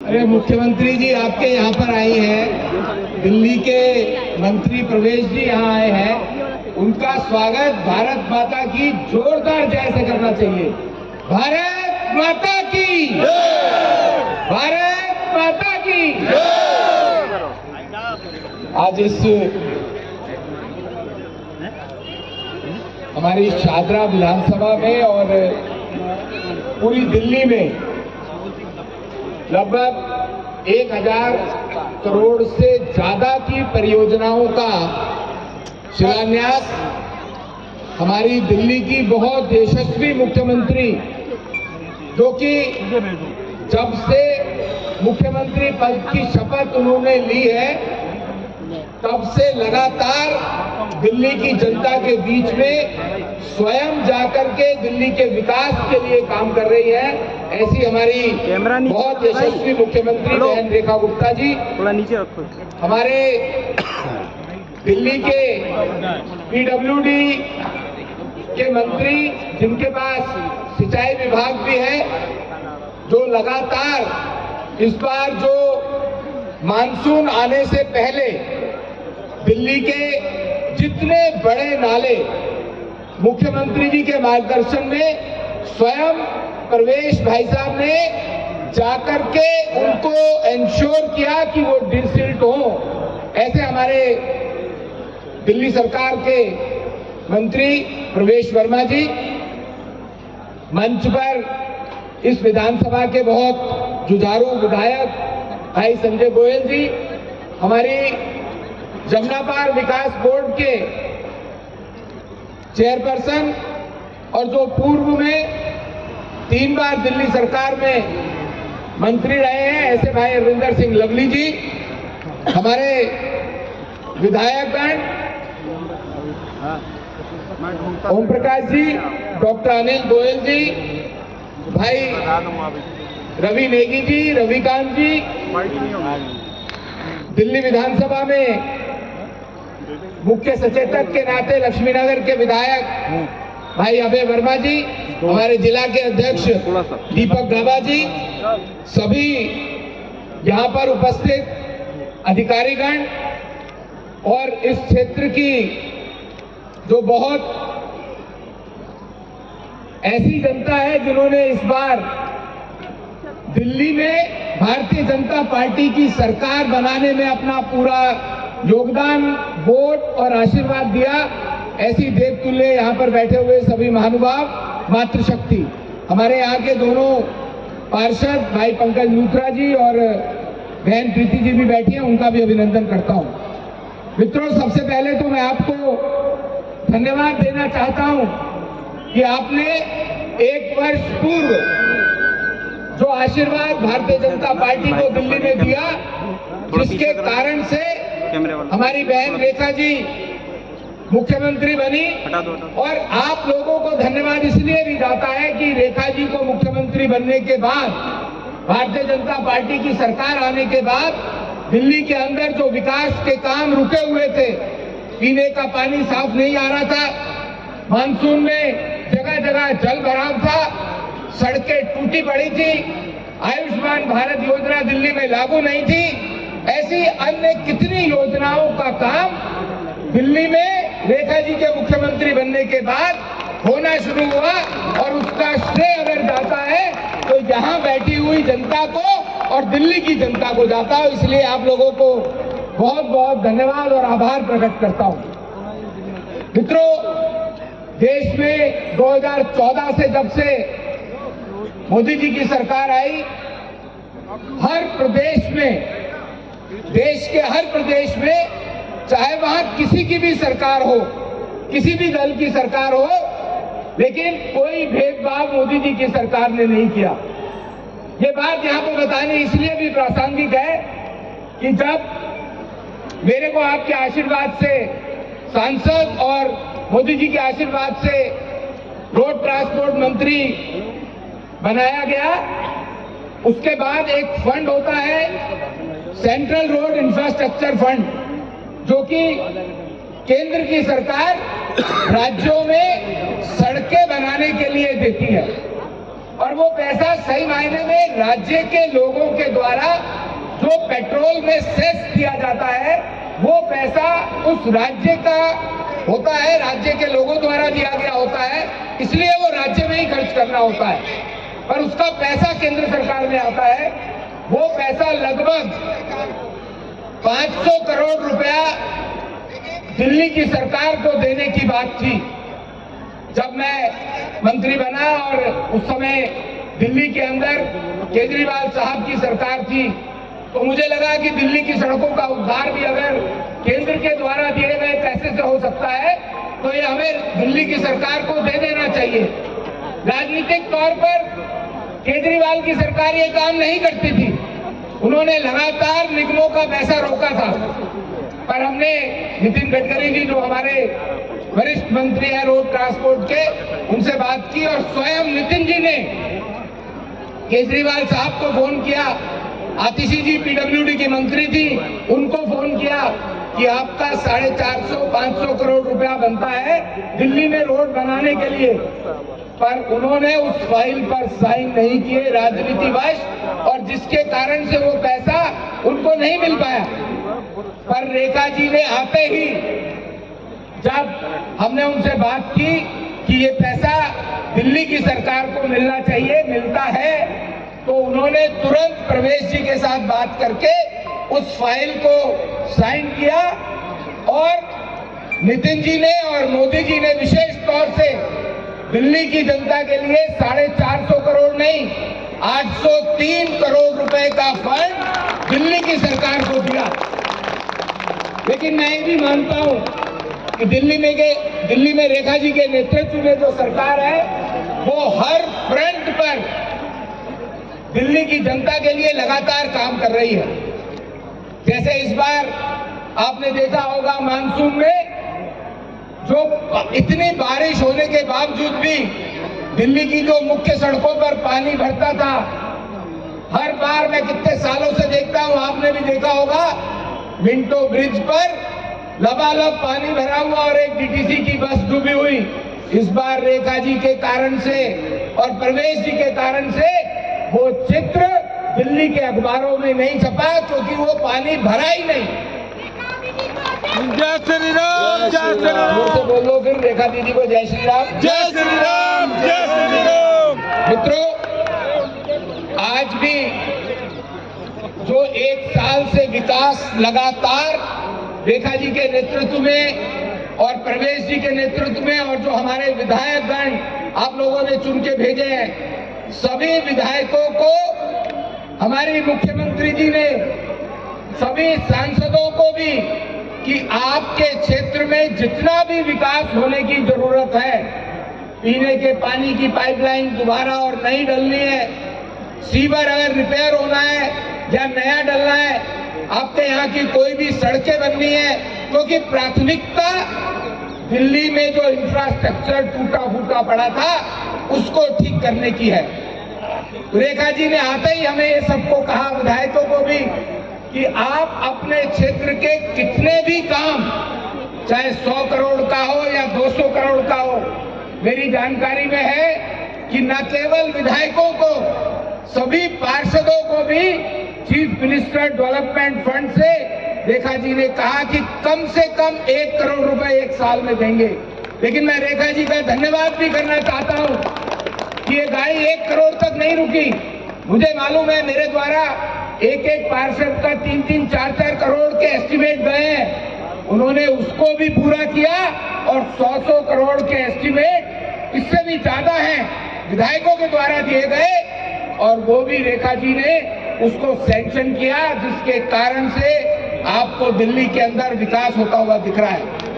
अरे मुख्यमंत्री जी आपके यहाँ पर आई हैं, दिल्ली के मंत्री प्रवेश जी यहाँ आए हैं, उनका स्वागत भारत माता की जोरदार जय से करना चाहिए। भारत माता की, भारत माता की। आज इस हमारी शादरा विधानसभा में और पूरी दिल्ली में लगभग 1000 करोड़ से ज्यादा की परियोजनाओं का शिलान्यास हमारी दिल्ली की बहुत यशस्वी मुख्यमंत्री, जो कि जब से मुख्यमंत्री पद की शपथ उन्होंने ली है तब से लगातार दिल्ली की जनता के बीच में स्वयं जाकर के दिल्ली के विकास के लिए काम कर रही है। ऐसी हमारी बहुत यशस्वी मुख्यमंत्री बहन रेखा गुप्ता जी, थोड़ा नीचे रखो। हमारे दिल्ली के पीडब्ल्यूडी के मंत्री, जिनके पास सिंचाई विभाग भी है, जो लगातार इस बार जो मानसून आने से पहले दिल्ली के जितने बड़े नाले मुख्यमंत्री जी के मार्गदर्शन में स्वयं प्रवेश भाई साहब ने जाकर के उनको इंश्योर किया कि वो डिसिल्ट हो। ऐसे हमारे दिल्ली सरकार के मंत्री प्रवेश वर्मा जी, मंच पर इस विधानसभा के बहुत जुझारू विधायक भाई संजय गोयल जी, हमारी जमुना पार विकास बोर्ड के चेयरपर्सन और जो पूर्व में 3 बार दिल्ली सरकार में मंत्री रहे हैं, ऐसे भाई अरविंदर सिंह लवली जी, हमारे विधायकगण ओम प्रकाश जी, डॉक्टर अनिल गोयल जी, भाई रवि नेगी जी, रविकांत जी, दिल्ली विधानसभा में मुख्य सचेतक के नाते लक्ष्मीनगर के विधायक भाई अभय वर्मा जी, हमारे जिला के अध्यक्ष दीपक गाबा जी, सभी यहाँ पर उपस्थित अधिकारीगण और इस क्षेत्र की जो बहुत ऐसी जनता है जिन्होंने इस बार दिल्ली में भारतीय जनता पार्टी की सरकार बनाने में अपना पूरा योगदान, वोट और आशीर्वाद दिया। ऐसी देवतुल्य यहाँ पर बैठे हुए सभी महानुभाव, मातृशक्ति, हमारे यहाँ के दोनों पार्षद भाई पंकज लूथरा जी और बहन प्रीति जी भी बैठी हैं, उनका भी अभिनंदन करता हूँ। मित्रों, सबसे पहले तो मैं आपको धन्यवाद देना चाहता हूँ कि आपने 1 वर्ष पूर्व जो आशीर्वाद भारतीय जनता पार्टी को दिल्ली में दिया, जिसके कारण से हमारी बहन रेखा जी मुख्यमंत्री बनी, और आप लोगों को धन्यवाद इसलिए भी जाता है कि रेखा जी को मुख्यमंत्री बनने के बाद, भारतीय जनता पार्टी की सरकार आने के बाद दिल्ली के अंदर जो विकास के काम रुके हुए थे, पीने का पानी साफ नहीं आ रहा था, मानसून में जगह जगह जल भराव था, सड़कें टूटी पड़ी थी, आयुष्मान भारत योजना दिल्ली में लागू नहीं थी, ऐसी अन्य कितनी योजनाओं का काम दिल्ली में रेखा जी के मुख्यमंत्री बनने के बाद होना शुरू हुआ, और उसका श्रेय अगर जाता है तो यहाँ बैठी हुई जनता को और दिल्ली की जनता को जाता है। इसलिए आप लोगों को बहुत बहुत धन्यवाद और आभार प्रकट करता हूँ। मित्रों, देश में 2014 से जब से मोदी जी की सरकार आई, हर प्रदेश में, देश के हर प्रदेश में, चाहे वहां किसी की भी सरकार हो, किसी भी दल की सरकार हो, लेकिन कोई भेदभाव मोदी जी की सरकार ने नहीं किया। ये बात यहाँ पर बतानी इसलिए भी प्रासंगिक है कि जब मेरे को आपके आशीर्वाद से सांसद और मोदी जी के आशीर्वाद से रोड ट्रांसपोर्ट मंत्री बनाया गया, उसके बाद एक फंड होता है सेंट्रल रोड इंफ्रास्ट्रक्चर फंड, जो कि केंद्र की सरकार राज्यों में सड़कें बनाने के लिए देती है। और वो पैसा सही मायने में राज्य के लोगों के द्वारा जो पेट्रोल में सेस दिया जाता है वो पैसा उस राज्य का होता है, राज्य के लोगों द्वारा दिया गया होता है, इसलिए वो राज्य में ही खर्च करना होता है। पर उसका पैसा केंद्र सरकार में आता है। वो पैसा लगभग 500 करोड़ रुपया दिल्ली की सरकार को देने की बात थी। जब मैं मंत्री बना और उस समय दिल्ली के अंदर केजरीवाल साहब की सरकार थी, तो मुझे लगा कि दिल्ली की सड़कों का उद्धार भी अगर केंद्र के द्वारा दिए गए पैसे से हो सकता है तो ये हमें दिल्ली की सरकार को दे देना चाहिए। राजनीतिक तौर पर केजरीवाल की सरकार ये काम नहीं करती थी, उन्होंने लगातार निगमों का पैसा रोका था। पर हमने नितिन गडकरी जी जो हमारे वरिष्ठ मंत्री हैं रोड ट्रांसपोर्ट के, उनसे बात की और स्वयं नितिन जी ने केजरीवाल साहब को फोन किया। आतिशी जी पीडब्ल्यूडी की मंत्री थी, उनको फोन किया कि आपका 450-500 करोड़ रुपया बनता है दिल्ली में रोड बनाने के लिए, पर उन्होंने उस फाइल पर साइन नहीं किए राजनीतिवश, और जिसके कारण से वो पैसा उनको नहीं मिल पाया। पर रेखा जी ने आते ही जब हमने उनसे बात की कि ये पैसा दिल्ली की सरकार को मिलना चाहिए, मिलता है, तो उन्होंने तुरंत प्रवेश जी के साथ बात करके उस फाइल को साइन किया। और नितिन जी ने और मोदी जी ने विशेष तौर से दिल्ली की जनता के लिए 450 करोड़ नहीं 803 करोड़ रुपए का फंड दिल्ली की सरकार को दिया। लेकिन मैं ये भी मानता हूं कि दिल्ली में रेखा जी के नेतृत्व में जो सरकार है वो हर फ्रंट पर दिल्ली की जनता के लिए लगातार काम कर रही है। जैसे इस बार आपने देखा होगा मानसून में जो इतनी बारिश होने के बावजूद भी दिल्ली की जो मुख्य सड़कों पर पानी भरता था, हर बार मैं कितने सालों से देखता हूं, आपने भी देखा होगा, मिंटो ब्रिज पर लबालब पानी भरा हुआ और एक डीटीसी की बस डूबी हुई। इस बार रेखा जी के कारण से और प्रवेश जी के कारण से वो चित्र दिल्ली के अखबारों में नहीं छपा, क्योंकि वो पानी भरा ही नहीं। जय श्री राम, जय श्री राम। मुझसे बोलो फिर रेखा दीदी को जय श्री राम, जय श्री राम, जय श्री राम। मित्रों, आज भी जो 1 साल से विकास लगातार रेखा जी के नेतृत्व में और प्रवेश जी के नेतृत्व में और जो हमारे विधायकगण आप लोगों ने चुन के भेजे हैं, सभी विधायकों को हमारी मुख्यमंत्री जी ने, सभी सांसदों को भी, कि आपके क्षेत्र में जितना भी विकास होने की जरूरत है, पीने के पानी की पाइपलाइन दोबारा और नई डलनी है, सीवर अगर रिपेयर होना है या नया डलना है, आपके यहाँ की कोई भी सड़कें बननी है, क्योंकि प्राथमिकता दिल्ली में जो इंफ्रास्ट्रक्चर टूटा फूटा पड़ा था उसको ठीक करने की है। रेखा जी ने आते ही हमें ये सबको कहा, विधायकों को भी, कि आप अपने क्षेत्र के कितने भी काम, चाहे 100 करोड़ का हो या 200 करोड़ का हो, मेरी जानकारी में है कि न केवल विधायकों को, सभी पार्षदों को भी चीफ मिनिस्टर डेवलपमेंट फंड से रेखा जी ने कहा कि कम से कम 1 करोड़ रुपए 1 साल में देंगे। लेकिन मैं रेखा जी का धन्यवाद भी करना चाहता हूं कि ये गाड़ी 1 करोड़ तक नहीं रुकी। मुझे मालूम है मेरे द्वारा एक पार्षद का 3-3, 4-4 करोड़ के एस्टिमेट गए हैं, उन्होंने उसको भी पूरा किया, और 100-100 करोड़ के एस्टिमेट इससे भी ज्यादा हैं विधायकों के द्वारा दिए गए, और वो भी रेखा जी ने उसको सैंक्शन किया, जिसके कारण से आपको दिल्ली के अंदर विकास होता हुआ दिख रहा है।